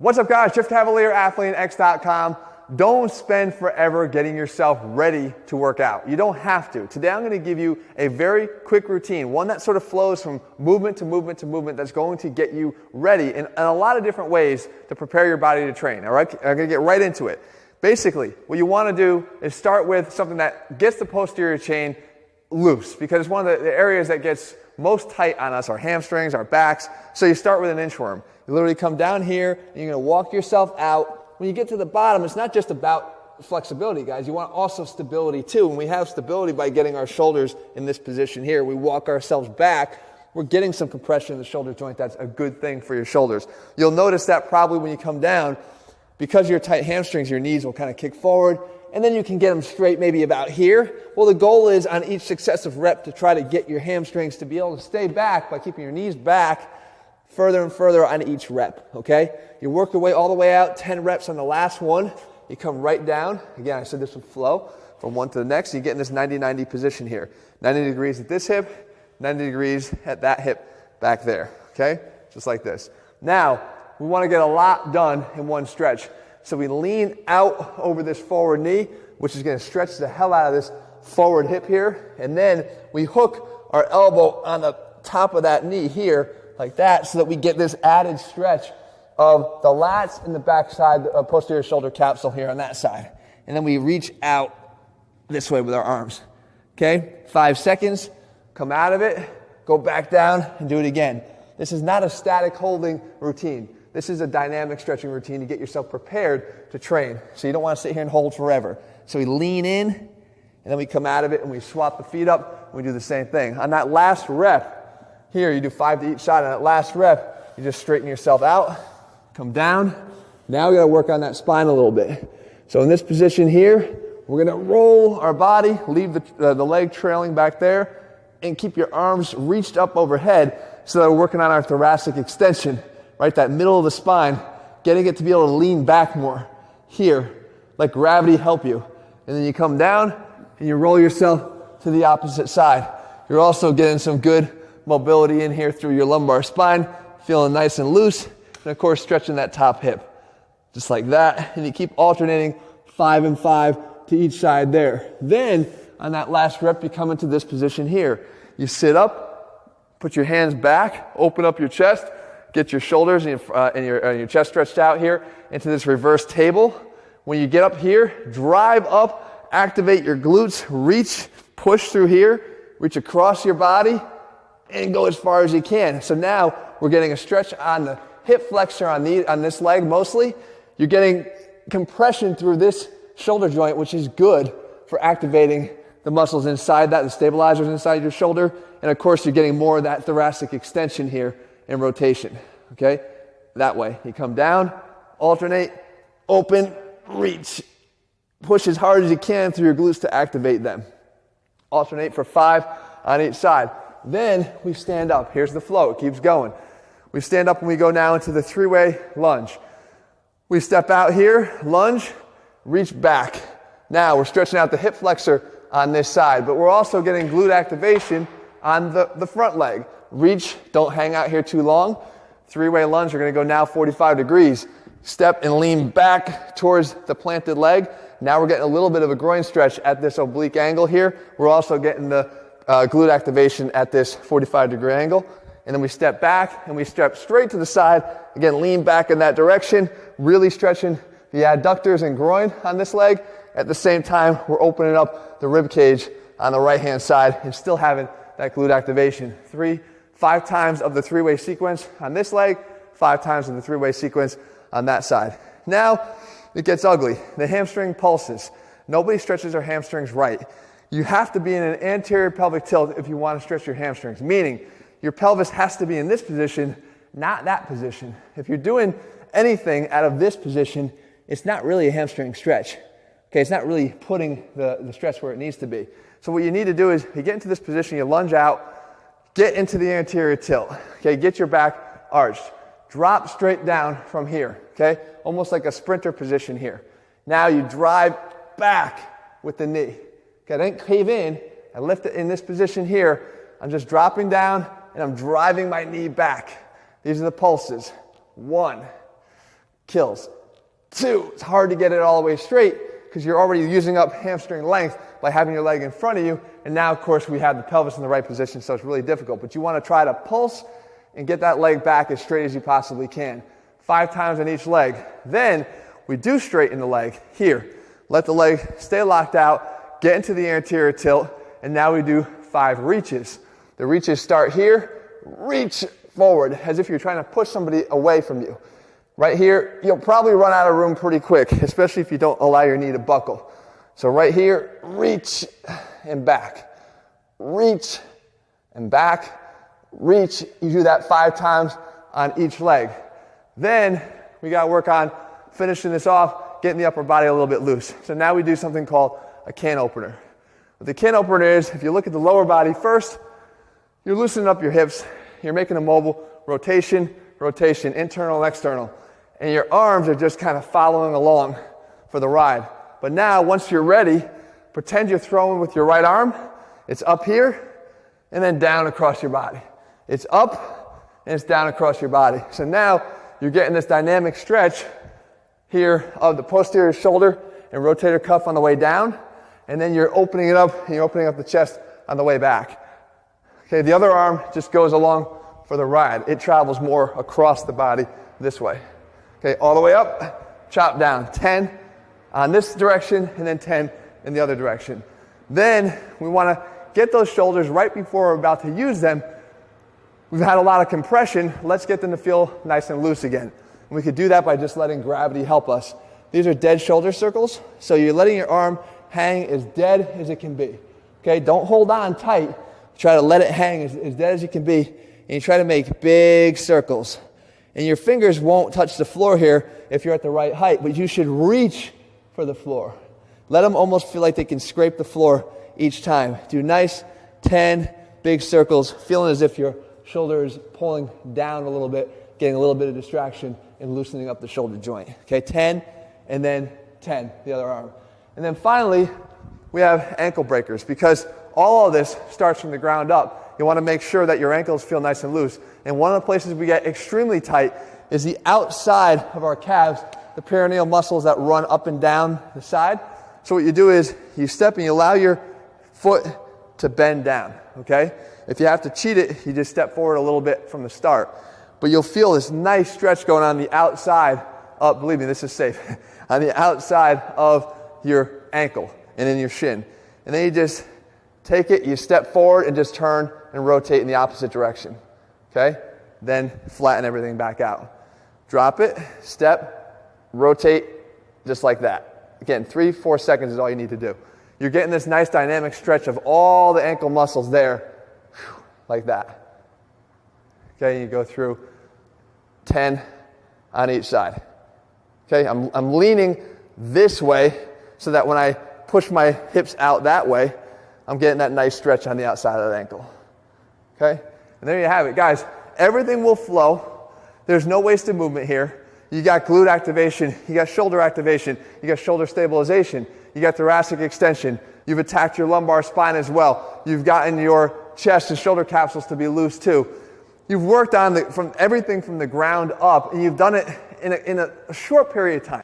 What's up, guys? Jeff Cavaliere, AthleanX.com. Don't spend forever getting yourself ready to work out. You don't have to. Today I'm going to give you a very quick routine, one that sort of flows from movement to movement to movement that's going to get you ready in a lot of different ways to prepare your body to train. All right? I'm going to get right into it. Basically, what you want to do is start with something that gets the posterior chain loose, because it's one of the areas that gets most tight on us, our hamstrings, our backs. So you start with an inchworm. You literally come down here, and you're going to walk yourself out. When you get to the bottom, it's not just about flexibility, guys. You want also stability too. And we have stability by getting our shoulders in this position here. We walk ourselves back. We're getting some compression in the shoulder joint. That's a good thing for your shoulders. You'll notice that probably when you come down, because of your tight hamstrings, your knees will kind of kick forward, and then you can get them straight maybe about here. Well, the goal is on each successive rep to try to get your hamstrings to be able to stay back by keeping your knees back further and further on each rep, okay? You work your way all the way out, 10 reps on the last one. You come right down. Again, I said this would flow from one to the next. You get in this 90-90 position here. 90 degrees at this hip, 90 degrees at that hip back there, okay? Just like this. Now, we want to get a lot done in one stretch. So we lean out over this forward knee, which is going to stretch the hell out of this forward hip here. And then we hook our elbow on the top of that knee here, like that, so that we get this added stretch of the lats and the back side, the posterior shoulder capsule here on that side. And then we reach out this way with our arms. Okay? 5 seconds, come out of it, go back down, and do it again. This is not a static holding routine. This is a dynamic stretching routine to get yourself prepared to train. So you don't want to sit here and hold forever. So we lean in, and then we come out of it, and we swap the feet up, and we do the same thing. On that last rep, here, you do 5 to each side. On that last rep, you just straighten yourself out, come down. Now we got to work on that spine a little bit. So in this position here, we're going to roll our body, leave the leg trailing back there, and keep your arms reached up overhead so that we're working on our thoracic extension, right? That middle of the spine, getting it to be able to lean back more. Here, let gravity help you. And then you come down, and you roll yourself to the opposite side. You're also getting some good mobility in here through your lumbar spine, feeling nice and loose, and of course stretching that top hip, just like that. And you keep alternating 5 and 5 to each side there. Then on that last rep, you come into this position here. You sit up, put your hands back, open up your chest, get your shoulders and your chest stretched out here into this reverse table. When you get up here, drive up, activate your glutes, reach, push through here, reach across your body, and go as far as you can. So now we're getting a stretch on the hip flexor on this leg mostly. You're getting compression through this shoulder joint, which is good for activating the muscles inside that, the stabilizers inside your shoulder. And of course, you're getting more of that thoracic extension here in rotation, okay? That way. You come down, alternate, open, reach. Push as hard as you can through your glutes to activate them. Alternate for 5 on each side. Then we stand up. Here's the flow. It keeps going. We stand up and we go now into the 3-way lunge. We step out here, lunge, reach back. Now we're stretching out the hip flexor on this side, but we're also getting glute activation on the front leg. Reach, don't hang out here too long. 3-way lunge, we're going to go now 45 degrees. Step and lean back towards the planted leg. Now we're getting a little bit of a groin stretch at this oblique angle here. We're also getting the glute activation at this 45-degree angle. And then we step back and we step straight to the side. Again, lean back in that direction, really stretching the adductors and groin on this leg. At the same time, we're opening up the rib cage on the right-hand side and still having that glute activation. 5 times of the 3-way sequence on this leg, 5 times of the 3-way sequence on that side. Now, it gets ugly. The hamstring pulses. Nobody stretches their hamstrings right. You have to be in an anterior pelvic tilt if you want to stretch your hamstrings, meaning your pelvis has to be in this position, not that position. If you're doing anything out of this position, it's not really a hamstring stretch. Okay, it's not really putting the stretch where it needs to be. So what you need to do is you get into this position, you lunge out, get into the anterior tilt. Okay, get your back arched. Drop straight down from here, okay? Almost like a sprinter position here. Now you drive back with the knee. Okay, I didn't cave in. I lift it in this position here. I'm just dropping down and I'm driving my knee back. These are the pulses. 1, kills. 2, it's hard to get it all the way straight because you're already using up hamstring length by having your leg in front of you. And now, of course, we have the pelvis in the right position, so it's really difficult. But you want to try to pulse and get that leg back as straight as you possibly can. 5 times on each leg. Then we do straighten the leg here. Let the leg stay locked out, get into the anterior tilt, and now we do 5 reaches. The reaches start here, reach forward as if you're trying to push somebody away from you. Right here, you'll probably run out of room pretty quick, especially if you don't allow your knee to buckle. So right here, reach and back. Reach and back. Reach. You do that 5 times on each leg. Then we got to work on finishing this off, getting the upper body a little bit loose. So now we do something called a can opener. What the can opener is, if you look at the lower body first, you're loosening up your hips. You're making a mobile rotation, rotation, internal and external. And your arms are just kind of following along for the ride. But now, once you're ready, pretend you're throwing with your right arm. It's up here and then down across your body. It's up and it's down across your body. So now you're getting this dynamic stretch here of the posterior shoulder and rotator cuff on the way down. And then you're opening it up and you're opening up the chest on the way back. Okay, the other arm just goes along for the ride. It travels more across the body this way. Okay, all the way up, chop down. 10 on this direction and then 10 in the other direction. Then we want to get those shoulders right before we're about to use them. We've had a lot of compression. Let's get them to feel nice and loose again. And we could do that by just letting gravity help us. These are dead shoulder circles. So you're letting your arm hang as dead as it can be. Okay, don't hold on tight. Try to let it hang as dead as you can be. And you try to make big circles. And your fingers won't touch the floor here if you're at the right height, but you should reach for the floor. Let them almost feel like they can scrape the floor each time. Do nice 10 big circles, feeling as if your shoulder is pulling down a little bit, getting a little bit of distraction and loosening up the shoulder joint. Okay, 10 and then 10, the other arm. And then finally, we have ankle breakers because all of this starts from the ground up. You want to make sure that your ankles feel nice and loose. And one of the places we get extremely tight is the outside of our calves, the perineal muscles that run up and down the side. So what you do is you step and you allow your foot to bend down, okay? If you have to cheat it, you just step forward a little bit from the start. But you'll feel this nice stretch going on the outside of, believe me, this is safe, on the outside of your ankle and in your shin. And then you just take it, you step forward and just turn and rotate in the opposite direction. Okay? Then flatten everything back out. Drop it, step, rotate, just like that. Again, 3-4 seconds is all you need to do. You're getting this nice dynamic stretch of all the ankle muscles there, like that. Okay, you go through 10 on each side. Okay, I'm leaning this way so that when I push my hips out that way, I'm getting that nice stretch on the outside of the ankle. Okay? And there you have it. Guys, everything will flow. There's no wasted movement here. You got glute activation. You got shoulder activation. You got shoulder stabilization. You got thoracic extension. You've attacked your lumbar spine as well. You've gotten your chest and shoulder capsules to be loose too. You've worked on everything from the ground up, and you've done it in a short period of time.